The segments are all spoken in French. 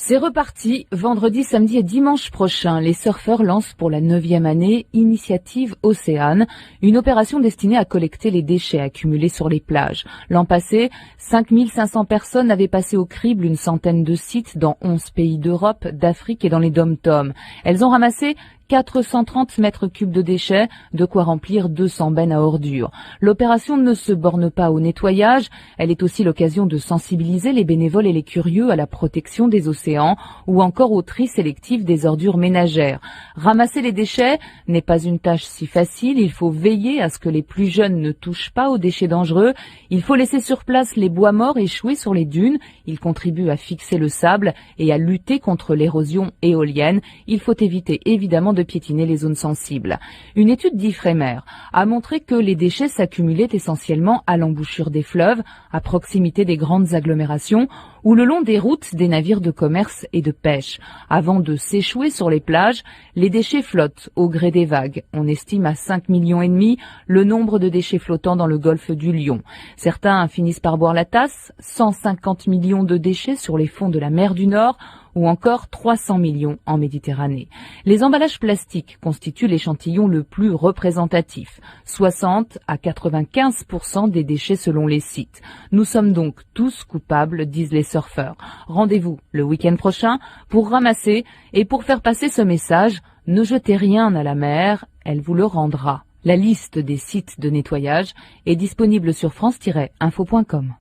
C'est reparti. Vendredi, samedi et dimanche prochain, les surfeurs lancent pour la 9e année Initiative Océane, une opération destinée à collecter les déchets accumulés sur les plages. L'an passé, 5500 personnes avaient passé au crible une centaine de sites dans 11 pays d'Europe, d'Afrique et dans les dom-toms. Elles ont ramassé 430 mètres cubes de déchets, de quoi remplir 200 bennes à ordures. L'opération ne se borne pas au nettoyage, elle est aussi l'occasion de sensibiliser les bénévoles et les curieux à la protection des océans ou encore au tri sélectif des ordures ménagères. Ramasser les déchets n'est pas une tâche si facile, il faut veiller à ce que les plus jeunes ne touchent pas aux déchets dangereux, il faut laisser sur place les bois morts échoués sur les dunes, ils contribuent à fixer le sable et à lutter contre l'érosion éolienne, il faut éviter évidemment de piétiner les zones sensibles. Une étude d'Ifremer a montré que les déchets s'accumulaient essentiellement à l'embouchure des fleuves, à proximité des grandes agglomérations ou le long des routes des navires de commerce et de pêche. Avant de s'échouer sur les plages, les déchets flottent au gré des vagues. On estime à 5,5 millions le nombre de déchets flottants dans le golfe du Lion. Certains finissent par boire la tasse, 150 millions de déchets sur les fonds de la mer du Nord, ou encore 300 millions en Méditerranée. Les emballages plastiques constituent l'échantillon le plus représentatif, 60 à 95% des déchets selon les sites. Nous sommes donc tous coupables, disent les surfeurs. Rendez-vous le week-end prochain pour ramasser et pour faire passer ce message, ne jetez rien à la mer, elle vous le rendra. La liste des sites de nettoyage est disponible sur france-info.com.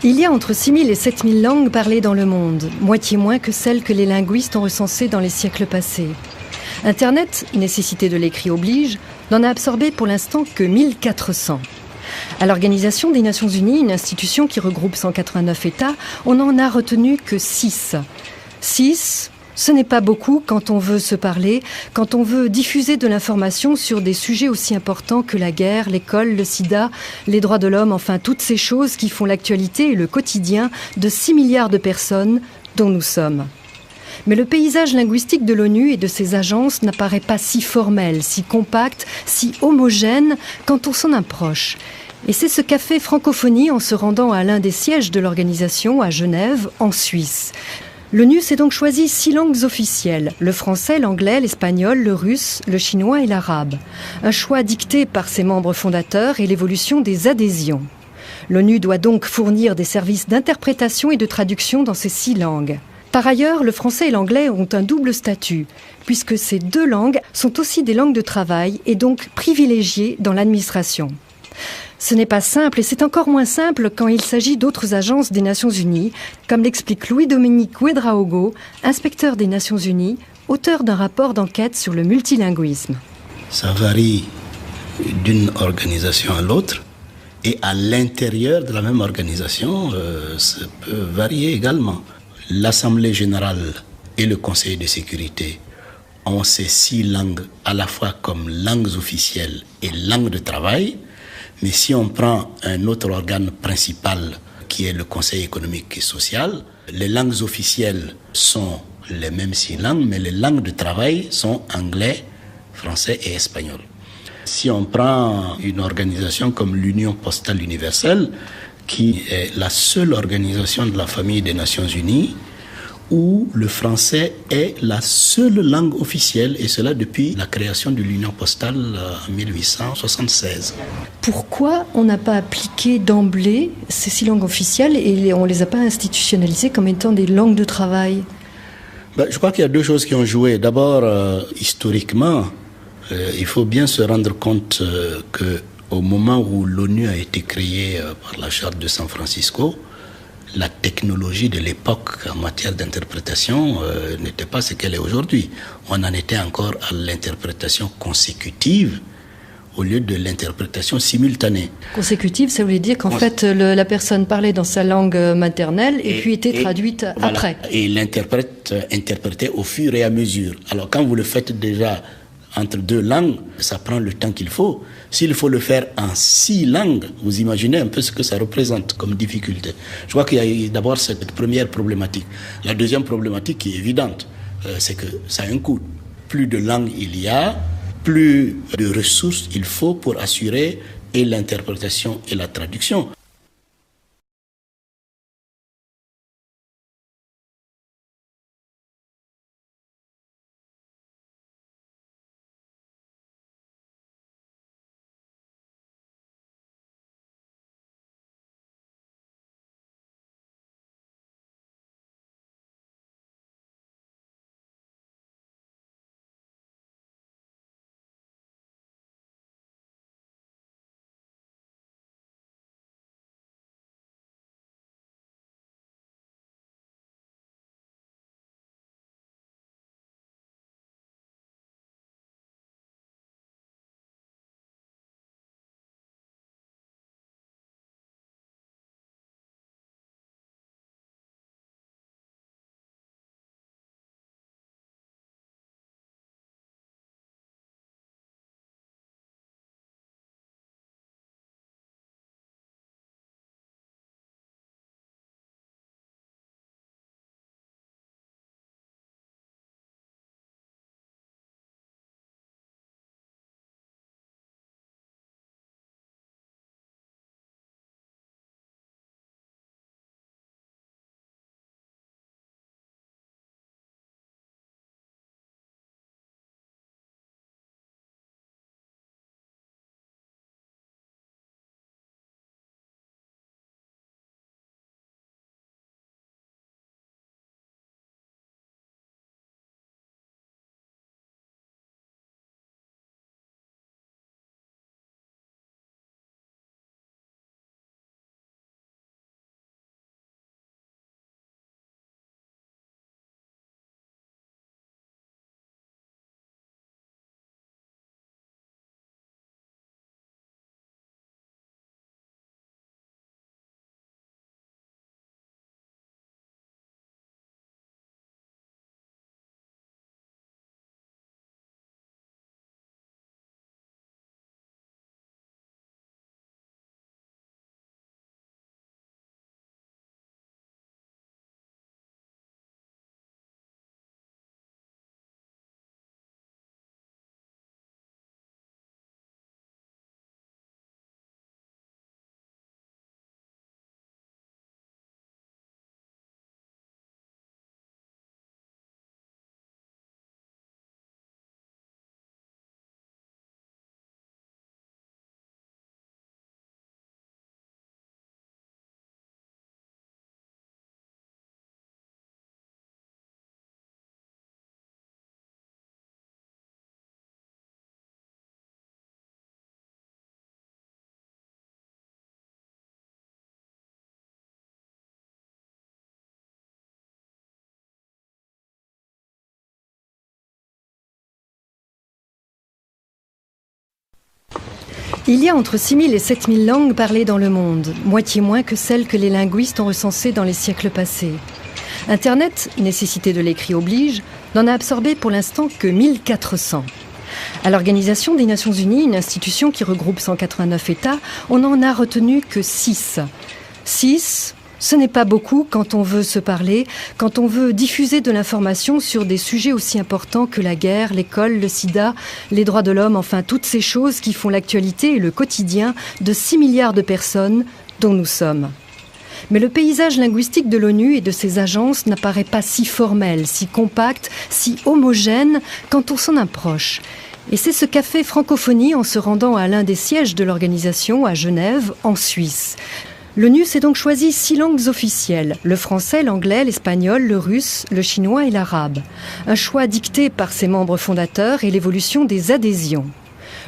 Il y a entre 6 000 et 7 000 langues parlées dans le monde, moitié moins que celles que les linguistes ont recensées dans les siècles passés. Internet, nécessité de l'écrit oblige, n'en a absorbé pour l'instant que 1400. À l'Organisation des Nations Unies, une institution qui regroupe 189 États, on n'en a retenu que 6. 6, ce n'est pas beaucoup quand on veut se parler, quand on veut diffuser de l'information sur des sujets aussi importants que la guerre, l'école, le sida, les droits de l'homme, enfin toutes ces choses qui font l'actualité et le quotidien de 6 milliards de personnes dont nous sommes. Mais le paysage linguistique de l'ONU et de ses agences n'apparaît pas si formel, si compact, si homogène quand on s'en approche. Et c'est ce qu'a fait Francophonie en se rendant à l'un des sièges de l'organisation, à Genève, en Suisse. L'ONU s'est donc choisi 6 langues officielles, le français, l'anglais, l'espagnol, le russe, le chinois et l'arabe. Un choix dicté par ses membres fondateurs et l'évolution des adhésions. L'ONU doit donc fournir des services d'interprétation et de traduction dans ces 6 langues. Par ailleurs, le français et l'anglais ont un double statut, puisque ces 2 langues sont aussi des langues de travail et donc privilégiées dans l'administration. Ce n'est pas simple et c'est encore moins simple quand il s'agit d'autres agences des Nations Unies, comme l'explique Louis-Dominique Ouédraogo, inspecteur des Nations Unies, auteur d'un rapport d'enquête sur le multilinguisme. Ça varie d'une organisation à l'autre et à l'intérieur de la même organisation, ça peut varier également. L'Assemblée générale et le Conseil de sécurité ont ces 6 langues à la fois comme langues officielles et langues de travail. Mais si on prend un autre organe principal qui est le Conseil économique et social, les langues officielles sont les mêmes 6 langues, mais les langues de travail sont anglais, français et espagnol. Si on prend une organisation comme l'Union postale universelle, qui est la seule organisation de la famille des Nations Unies, où le français est la seule langue officielle, et cela depuis la création de l'Union postale en 1876. Pourquoi on n'a pas appliqué d'emblée ces 6 langues officielles et on ne les a pas institutionnalisées comme étant des langues de travail ? Je crois qu'il y a 2 choses qui ont joué. D'abord, historiquement, il faut bien se rendre compte qu'au moment où l'ONU a été créée par la Charte de San Francisco, la technologie de l'époque en matière d'interprétation n'était pas ce qu'elle est aujourd'hui. On en était encore à l'interprétation consécutive au lieu de l'interprétation simultanée. Consécutive, ça voulait dire qu'en fait, la personne parlait dans sa langue maternelle et puis était traduite après. Et l'interprète interprétait au fur et à mesure. Alors quand vous le faites déjà entre 2 langues, ça prend le temps qu'il faut. S'il faut le faire en 6 langues, vous imaginez un peu ce que ça représente comme difficulté. Je crois qu'il y a d'abord cette première problématique. La deuxième problématique qui est évidente, c'est que ça a un coût. Plus de langues il y a, plus de ressources il faut pour assurer et l'interprétation et la traduction. Il y a entre 6000 et 7000 langues parlées dans le monde, moitié moins que celles que les linguistes ont recensées dans les siècles passés. Internet, nécessité de l'écrit oblige, n'en a absorbé pour l'instant que 1400. À l'Organisation des Nations Unies, une institution qui regroupe 189 États, on n'en a retenu que 6. 6, ce n'est pas beaucoup quand on veut se parler, quand on veut diffuser de l'information sur des sujets aussi importants que la guerre, l'école, le sida, les droits de l'homme, enfin toutes ces choses qui font l'actualité et le quotidien de 6 milliards de personnes dont nous sommes. Mais le paysage linguistique de l'ONU et de ses agences n'apparaît pas si formel, si compact, si homogène quand on s'en approche. Et c'est ce qu'a fait Francophonie en se rendant à l'un des sièges de l'organisation, à Genève, en Suisse. L'ONU s'est donc choisi 6 langues officielles, le français, l'anglais, l'espagnol, le russe, le chinois et l'arabe. Un choix dicté par ses membres fondateurs et l'évolution des adhésions.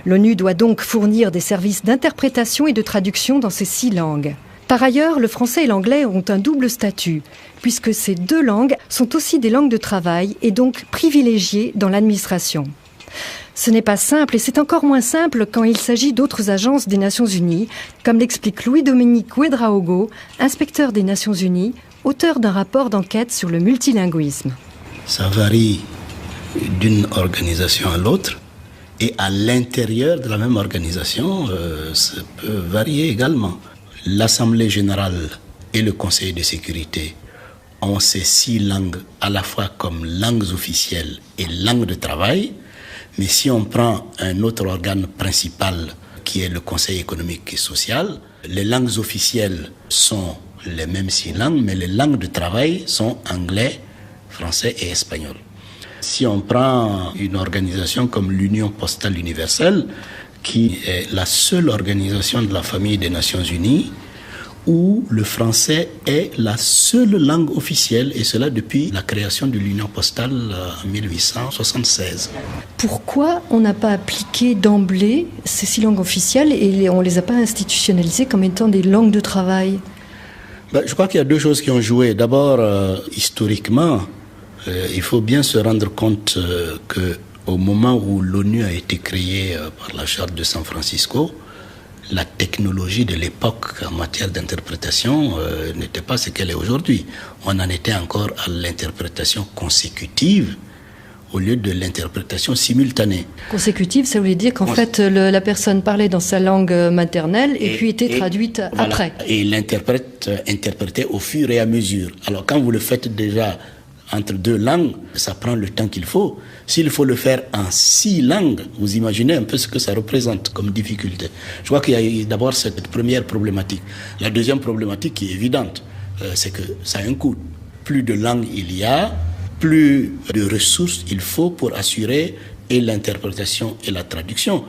L'ONU doit donc fournir des services d'interprétation et de traduction dans ces 6 langues. Par ailleurs, le français et l'anglais ont un double statut, puisque ces 2 langues sont aussi des langues de travail et donc privilégiées dans l'administration. Ce n'est pas simple et c'est encore moins simple quand il s'agit d'autres agences des Nations Unies, comme l'explique Louis-Dominique Ouédraogo, inspecteur des Nations Unies, auteur d'un rapport d'enquête sur le multilinguisme. Ça varie d'une organisation à l'autre et à l'intérieur de la même organisation, ça peut varier également. L'Assemblée générale et le Conseil de sécurité ont ces 6 langues à la fois comme langues officielles et langues de travail. Mais si on prend un autre organe principal qui est le Conseil économique et social, les langues officielles sont les mêmes 6 langues, mais les langues de travail sont anglais, français et espagnol. Si on prend une organisation comme l'Union postale universelle, qui est la seule organisation de la famille des Nations Unies, où le français est la seule langue officielle, et cela depuis la création de l'Union postale en 1876. Pourquoi on n'a pas appliqué d'emblée ces 6 langues officielles et on ne les a pas institutionnalisées comme étant des langues de travail ? Je crois qu'il y a 2 choses qui ont joué. D'abord, historiquement, il faut bien se rendre compte qu'au moment où l'ONU a été créée par la Charte de San Francisco, la technologie de l'époque en matière d'interprétation n'était pas ce qu'elle est aujourd'hui. On en était encore à l'interprétation consécutive au lieu de l'interprétation simultanée. Consécutive, ça voulait dire qu'en fait, la personne parlait dans sa langue maternelle et puis était traduite après. Et l'interprète interprétait au fur et à mesure. Alors quand vous le faites déjà entre 2 langues, ça prend le temps qu'il faut. S'il faut le faire en 6 langues, vous imaginez un peu ce que ça représente comme difficulté. Je crois qu'il y a d'abord cette première problématique. La deuxième problématique qui est évidente, c'est que ça a un coût. Plus de langues il y a, plus de ressources il faut pour assurer et l'interprétation et la traduction.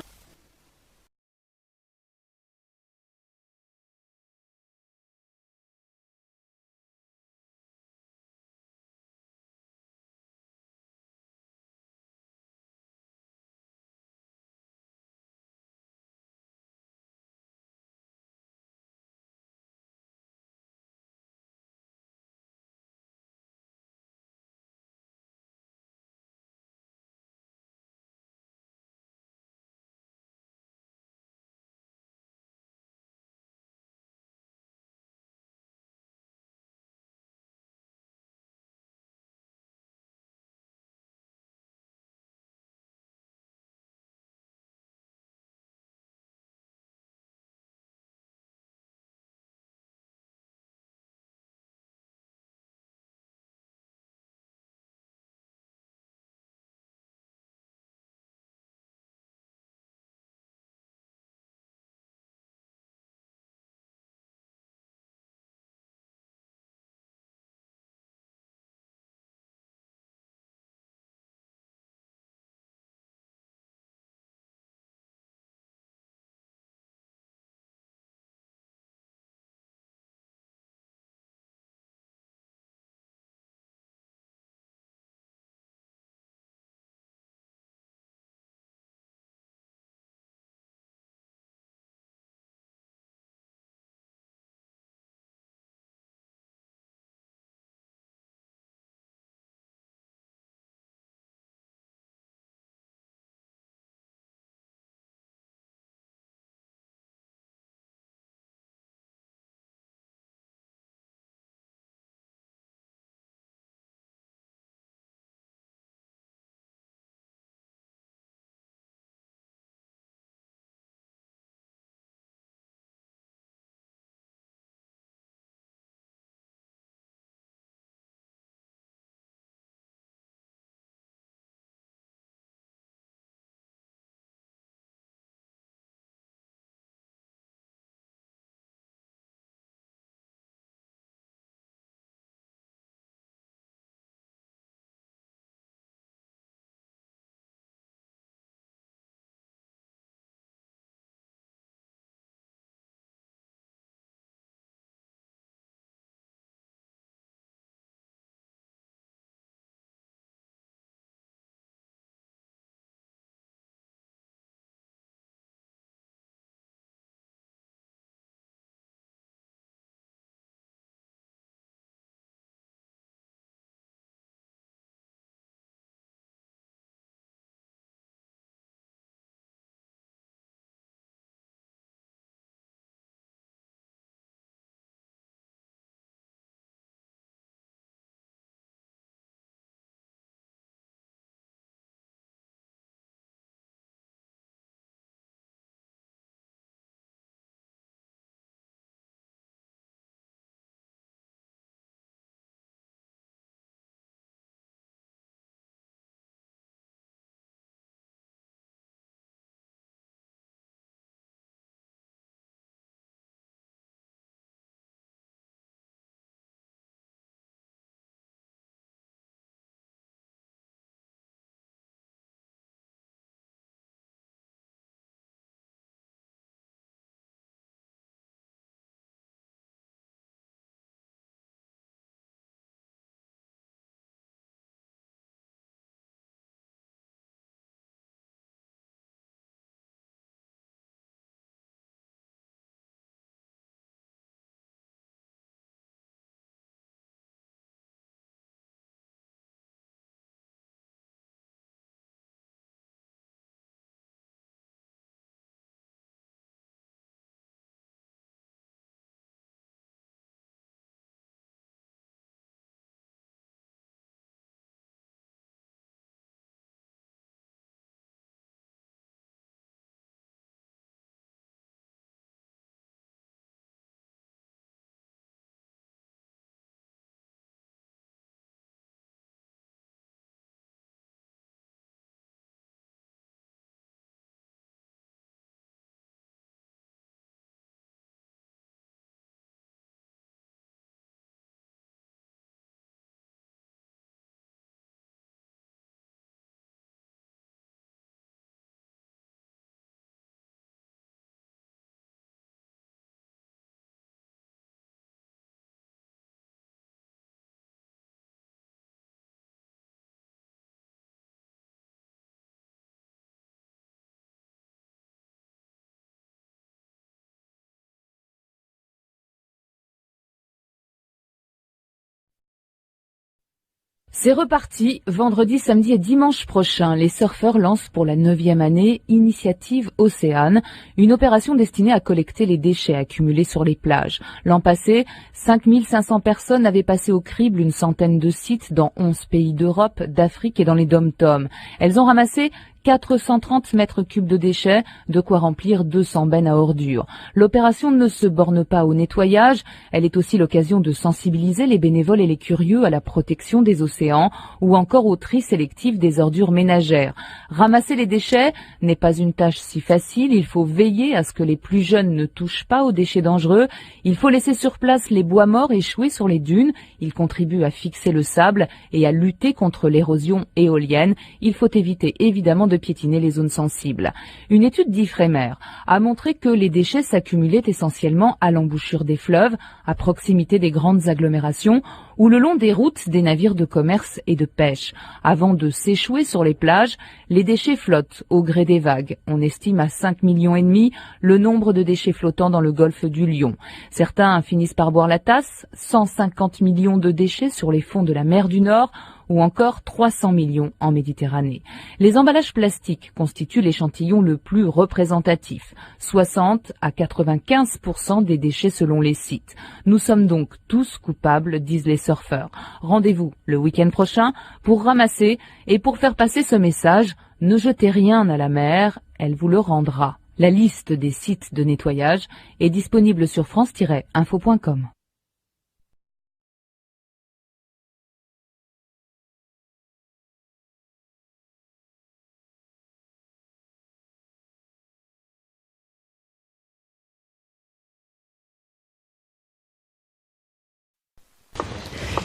C'est reparti. Vendredi, samedi et dimanche prochain, les surfeurs lancent pour la 9e année Initiative Océane, une opération destinée à collecter les déchets accumulés sur les plages. L'an passé, 5500 personnes avaient passé au crible une centaine de sites dans 11 pays d'Europe, d'Afrique et dans les dom-toms. Elles ont ramassé 430 mètres cubes de déchets, de quoi remplir 200 bennes à ordures. L'opération ne se borne pas au nettoyage, elle est aussi l'occasion de sensibiliser les bénévoles et les curieux à la protection des océans ou encore au tri sélectif des ordures ménagères. Ramasser les déchets n'est pas une tâche si facile, il faut veiller à ce que les plus jeunes ne touchent pas aux déchets dangereux, il faut laisser sur place les bois morts échoués sur les dunes, ils contribuent à fixer le sable et à lutter contre l'érosion éolienne, il faut éviter évidemment de piétiner les zones sensibles. Une étude d'Ifremer a montré que les déchets s'accumulaient essentiellement à l'embouchure des fleuves, à proximité des grandes agglomérations ou le long des routes des navires de commerce et de pêche. Avant de s'échouer sur les plages, les déchets flottent au gré des vagues. On estime à 5,5 millions le nombre de déchets flottants dans le golfe du Lion. Certains finissent par boire la tasse, 150 millions de déchets sur les fonds de la mer du Nord, ou encore 300 millions en Méditerranée. Les emballages plastiques constituent l'échantillon le plus représentatif, 60 à 95% des déchets selon les sites. Nous sommes donc tous coupables, disent les surfeurs. Rendez-vous le week-end prochain pour ramasser et pour faire passer ce message, ne jetez rien à la mer, elle vous le rendra. La liste des sites de nettoyage est disponible sur france-info.com.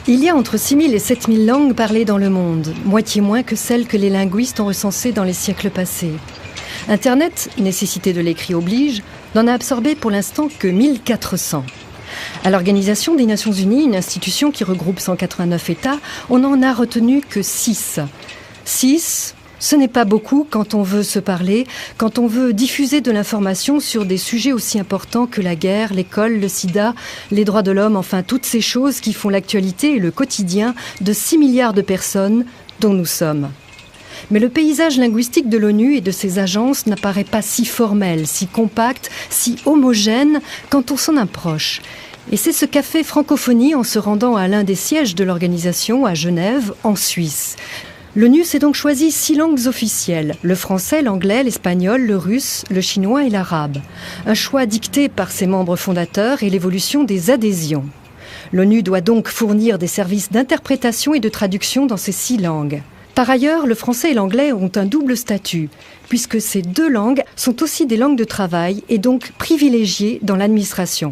Il y a entre 6000 et 7000 langues parlées dans le monde, moitié moins que celles que les linguistes ont recensées dans les siècles passés. Internet, nécessité de l'écrit oblige, n'en a absorbé pour l'instant que 1400. À l'Organisation des Nations Unies, une institution qui regroupe 189 États, on n'en a retenu que 6. 6, ce n'est pas beaucoup quand on veut se parler, quand on veut diffuser de l'information sur des sujets aussi importants que la guerre, l'école, le sida, les droits de l'homme, enfin toutes ces choses qui font l'actualité et le quotidien de 6 milliards de personnes dont nous sommes. Mais le paysage linguistique de l'ONU et de ses agences n'apparaît pas si formel, si compact, si homogène quand on s'en approche. Et c'est ce qu'a fait Francophonie en se rendant à l'un des sièges de l'organisation, à Genève, en Suisse. L'ONU s'est donc choisi 6 langues officielles, le français, l'anglais, l'espagnol, le russe, le chinois et l'arabe. Un choix dicté par ses membres fondateurs et l'évolution des adhésions. L'ONU doit donc fournir des services d'interprétation et de traduction dans ces 6 langues. Par ailleurs, le français et l'anglais ont un double statut, puisque ces 2 langues sont aussi des langues de travail et donc privilégiées dans l'administration.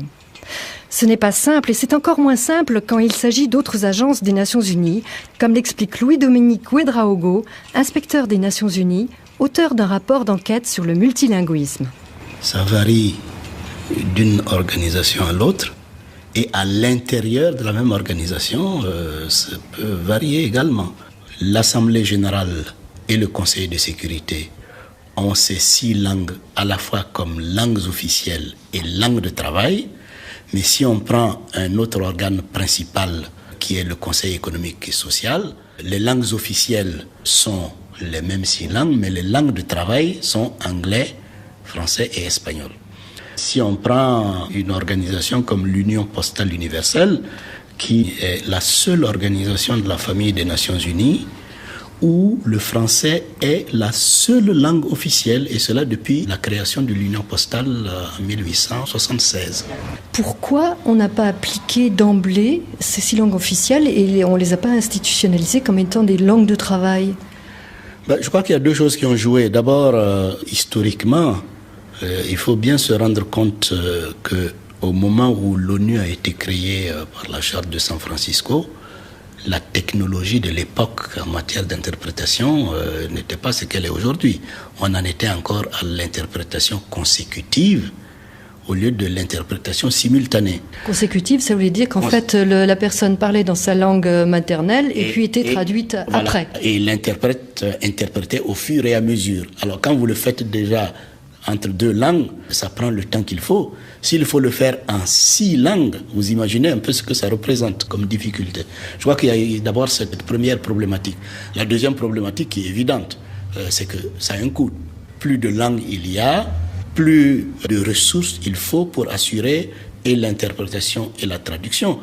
Ce n'est pas simple et c'est encore moins simple quand il s'agit d'autres agences des Nations Unies, comme l'explique Louis-Dominique Ouédraogo, inspecteur des Nations Unies, auteur d'un rapport d'enquête sur le multilinguisme. Ça varie d'une organisation à l'autre et à l'intérieur de la même organisation, ça peut varier également. L'Assemblée générale et le Conseil de sécurité ont ces 6 langues à la fois comme langues officielles et langues de travail. Mais si on prend un autre organe principal qui est le Conseil économique et social, les langues officielles sont les mêmes 6 langues, mais les langues de travail sont anglais, français et espagnol. Si on prend une organisation comme l'Union postale universelle, qui est la seule organisation de la famille des Nations Unies, où le français est la seule langue officielle, et cela depuis la création de l'Union postale en 1876. Pourquoi on n'a pas appliqué d'emblée ces 6 langues officielles et on ne les a pas institutionnalisées comme étant des langues de travail ? Je crois qu'il y a 2 choses qui ont joué. D'abord, historiquement, il faut bien se rendre compte qu'au moment où l'ONU a été créée par la Charte de San Francisco, la technologie de l'époque en matière d'interprétation n'était pas ce qu'elle est aujourd'hui. On en était encore à l'interprétation consécutive au lieu de l'interprétation simultanée. Consécutive, ça voulait dire qu'en fait, la personne parlait dans sa langue maternelle et puis était traduite après. Et l'interprète interprétait au fur et à mesure. Alors quand vous le faites déjà entre 2 langues, ça prend le temps qu'il faut. S'il faut le faire en 6 langues, vous imaginez un peu ce que ça représente comme difficulté. Je crois qu'il y a d'abord cette première problématique. La deuxième problématique qui est évidente, c'est que ça a un coût. Plus de langues il y a, plus de ressources il faut pour assurer et l'interprétation et la traduction.